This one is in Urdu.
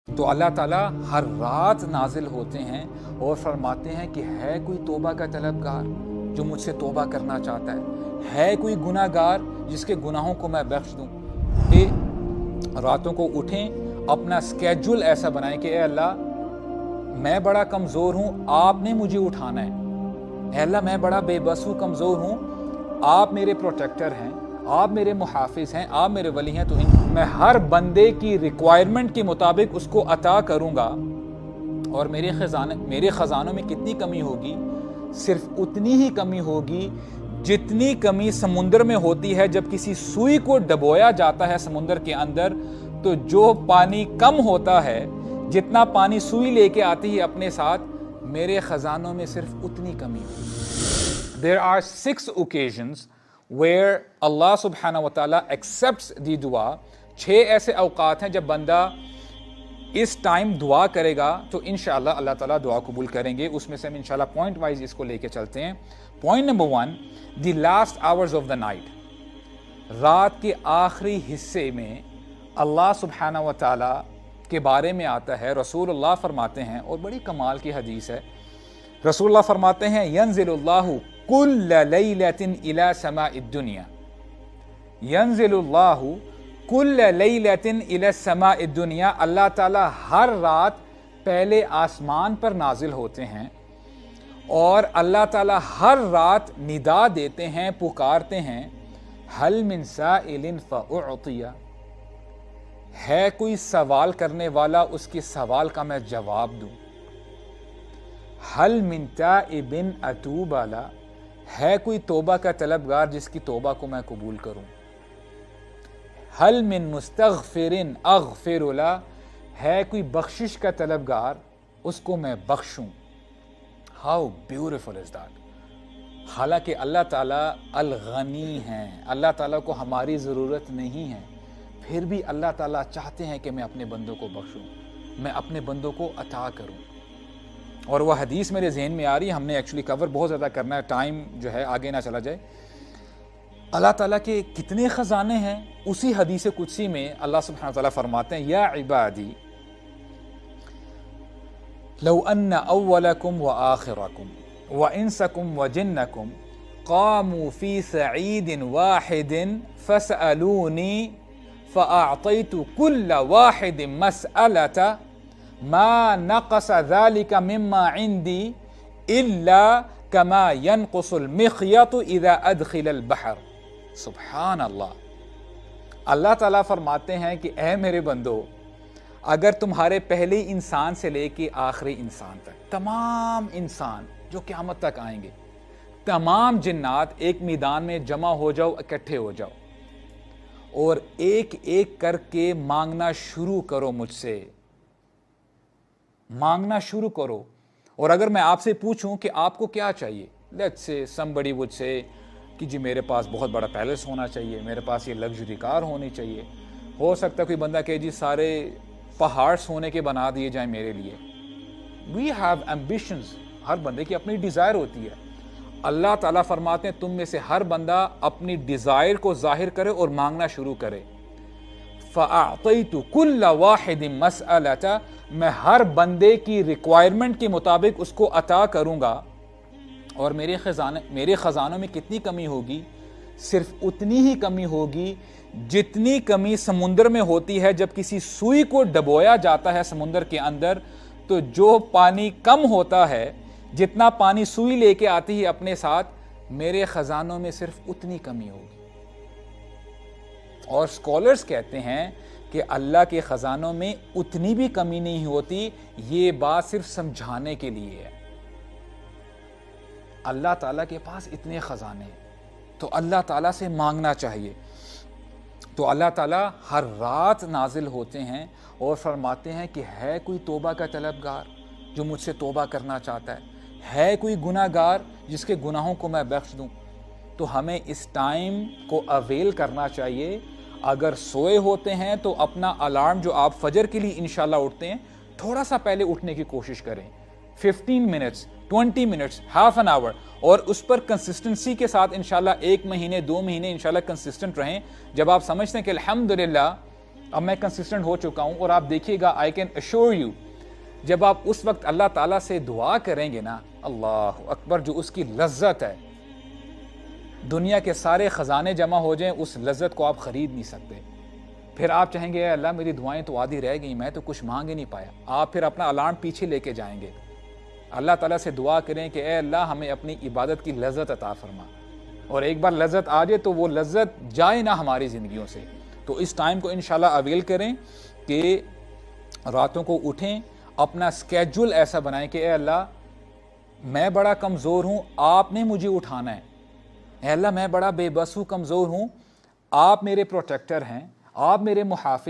تو اللہ تعالیٰ ہر رات نازل ہوتے ہیں اور فرماتے ہیں کہ ہے کوئی توبہ کا طلبگار جو مجھ سے توبہ کرنا چاہتا ہے کوئی گناہ گار جس کے گناہوں کو میں بخش دوں. کہ راتوں کو اٹھیں، اپنا سکیجول ایسا بنائیں کہ اے اللہ میں بڑا کمزور ہوں، آپ نے مجھے اٹھانا ہے. اے اللہ میں بڑا بے بس ہوں، کمزور ہوں، آپ میرے پروٹیکٹر ہیں، آپ میرے محافظ ہیں، آپ میرے ولی ہیں. تو میں ہر بندے کی ریکوائرمنٹ کے مطابق اس کو عطا کروں گا، اور میرے خزانوں میں کتنی کمی ہوگی؟ صرف اتنی ہی کمی ہوگی جتنی کمی سمندر میں ہوتی ہے جب کسی سوئی کو ڈبویا جاتا ہے سمندر کے اندر. تو جو پانی کم ہوتا ہے، جتنا پانی سوئی لے کے آتی ہے اپنے ساتھ، میرے خزانوں میں صرف اتنی کمی ہوگی. There are 6 occasions where Allah subhanahu wa ta'ala accepts the dua. 6 ایسے اوقات ہیں جب بندہ اس ٹائم دعا کرے گا تو انشاءاللہ اللہ تعالیٰ دعا قبول کریں گے. اس میں سے ہم انشاءاللہ پوائنٹ وائز اس کو لے کے چلتے ہیں. Point number 1، the last hours of the night. رات کے آخری حصے میں اللہ سبحانہ و تعالیٰ کے بارے میں آتا ہے. رسول اللہ فرماتے ہیں، اور بڑی کمال کی حدیث ہے، رسول اللہ فرماتے ہیں ینزل اللہ کل لیلۃ الی سماء الدنیا. ینزل اللہ کل لیلۃ الی سماء الدنیا. اللہ تعالیٰ ہر رات پہلے آسمان پر نازل ہوتے ہیں، اور اللہ تعالیٰ ہر رات ندا دیتے ہیں، پکارتے ہیں، حل من سائل فاعطی. ہے کوئی سوال کرنے والا، اس کے سوال کا میں جواب دوں. حل من تائب اتوب له. ہے کوئی توبہ کا طلبگار جس کی توبہ کو میں قبول کروں. حل من مستغفر اغفر له. ہے کوئی بخشش کا طلبگار، اس کو میں بخشوں. How beautiful is that. حالانکہ اللہ تعالیٰ الغنی ہیں، اللہ تعالیٰ کو ہماری ضرورت نہیں ہے، پھر بھی اللہ تعالیٰ چاہتے ہیں کہ میں اپنے بندوں کو بخشوں، میں اپنے بندوں کو عطا کروں. اور وہ حدیث میرے ذہن میں آ رہی ہے، ہم نے ایکچولی کور بہت زیادہ کرنا ہے، ٹائم جو ہے آگے نہ چلا جائے. اللہ تعالیٰ کے کتنے خزانے ہیں. اسی حدیث قدسی میں اللہ سبحانہ وتعالیٰ فرماتے ہیں یا عبادی لو ان اولکم وآخرکم وانسکم وجنکم قاموا فی سعید واحد فسألونی فأعطیت کل واحد مسألة ما نقص ذلك مما عندي الا كما ينقص المخيط اذا ادخل البحر. سبحان اللہ. اللہ تعالیٰ فرماتے ہیں کہ اے میرے بندو، اگر تمہارے پہلے انسان سے لے کے آخری انسان تک، تمام انسان جو قیامت تک آئیں گے، تمام جنات ایک میدان میں جمع ہو جاؤ، اکٹھے ہو جاؤ، اور ایک ایک کر کے مانگنا شروع کرو مجھ سے، مانگنا شروع کرو. اور اگر میں آپ سے پوچھوں کہ آپ کو کیا چاہیے، let's say somebody would say کہ جی میرے پاس بہت بڑا پیلس ہونا چاہیے، میرے پاس یہ لگژری کار ہونی چاہیے. ہو سکتا ہے کوئی بندہ کہ جی سارے پہاڑ سونے کے بنا دیے جائیں میرے لیے. We have ambitions. ہر بندے کی اپنی ڈیزائر ہوتی ہے. اللہ تعالیٰ فرماتے ہیں تم میں سے ہر بندہ اپنی ڈیزائر کو ظاہر کرے اور مانگنا شروع کرے. فَأَعْطَيْتُ كُلَّ وَاحِدٍ مَسْأَلَةً. میں ہر بندے کی ریکوائرمنٹ کے مطابق اس کو عطا کروں گا. اور میرے خزانوں میں کتنی کمی ہوگی؟ صرف اتنی ہی کمی ہوگی جتنی کمی سمندر میں ہوتی ہے جب کسی سوئی کو ڈبویا جاتا ہے سمندر کے اندر. تو جو پانی کم ہوتا ہے، جتنا پانی سوئی لے کے آتی ہے اپنے ساتھ، میرے خزانوں میں صرف اتنی کمی ہوگی. اور اسکالرز کہتے ہیں کہ اللہ کے خزانوں میں اتنی بھی کمی نہیں ہوتی. یہ بات صرف سمجھانے کے لیے ہے. اللہ تعالیٰ کے پاس اتنے خزانے ہیں تو اللہ تعالیٰ سے مانگنا چاہیے. تو اللہ تعالیٰ ہر رات نازل ہوتے ہیں اور فرماتے ہیں کہ ہے کوئی توبہ کا طلبگار جو مجھ سے توبہ کرنا چاہتا ہے کوئی گناہ گار جس کے گناہوں کو میں بخش دوں. تو ہمیں اس ٹائم کو اویل کرنا چاہیے. اگر سوئے ہوتے ہیں تو اپنا الارم جو آپ فجر کے لیے انشاءاللہ اٹھتے ہیں، تھوڑا سا پہلے اٹھنے کی کوشش کریں. 15 minutes, 20 minutes, half an hour, اور اس پر کنسسٹنسی کے ساتھ انشاءاللہ 1 مہینے 2 مہینے انشاءاللہ کنسسٹنٹ رہیں. جب آپ سمجھتے ہیں کہ الحمدللہ اب میں کنسسٹنٹ ہو چکا ہوں، اور آپ دیکھیے گا آئی کین ایشور یو جب آپ اس وقت اللہ تعالیٰ سے دعا کریں گے نا، اللہ اکبر، جو اس کی لذت ہے، دنیا کے سارے خزانے جمع ہو جائیں اس لذت کو آپ خرید نہیں سکتے۔ پھر آپ چاہیں گے اے اللہ میری دعائیں تو آدھی رہ گئیں، میں تو کچھ مانگ ہی نہیں پایا، آپ پھر اپنا الارم پیچھے لے کے جائیں گے۔ اللہ تعالیٰ سے دعا کریں کہ اے اللہ ہمیں اپنی عبادت کی لذت عطا فرما، اور ایک بار لذت آ جائے تو وہ لذت جائے نہ ہماری زندگیوں سے۔ تو اس ٹائم کو انشاءاللہ اویل کریں کہ راتوں کو اٹھیں، اپنا اسکیجول ایسا بنائیں کہ اے اللہ میں بڑا کمزور ہوں، آپ نے مجھے اٹھانا ہے، اے اللہ میں بڑا بے بس ہوں، کمزور ہوں، آپ میرے پروٹیکٹر ہیں، آپ میرے محافظ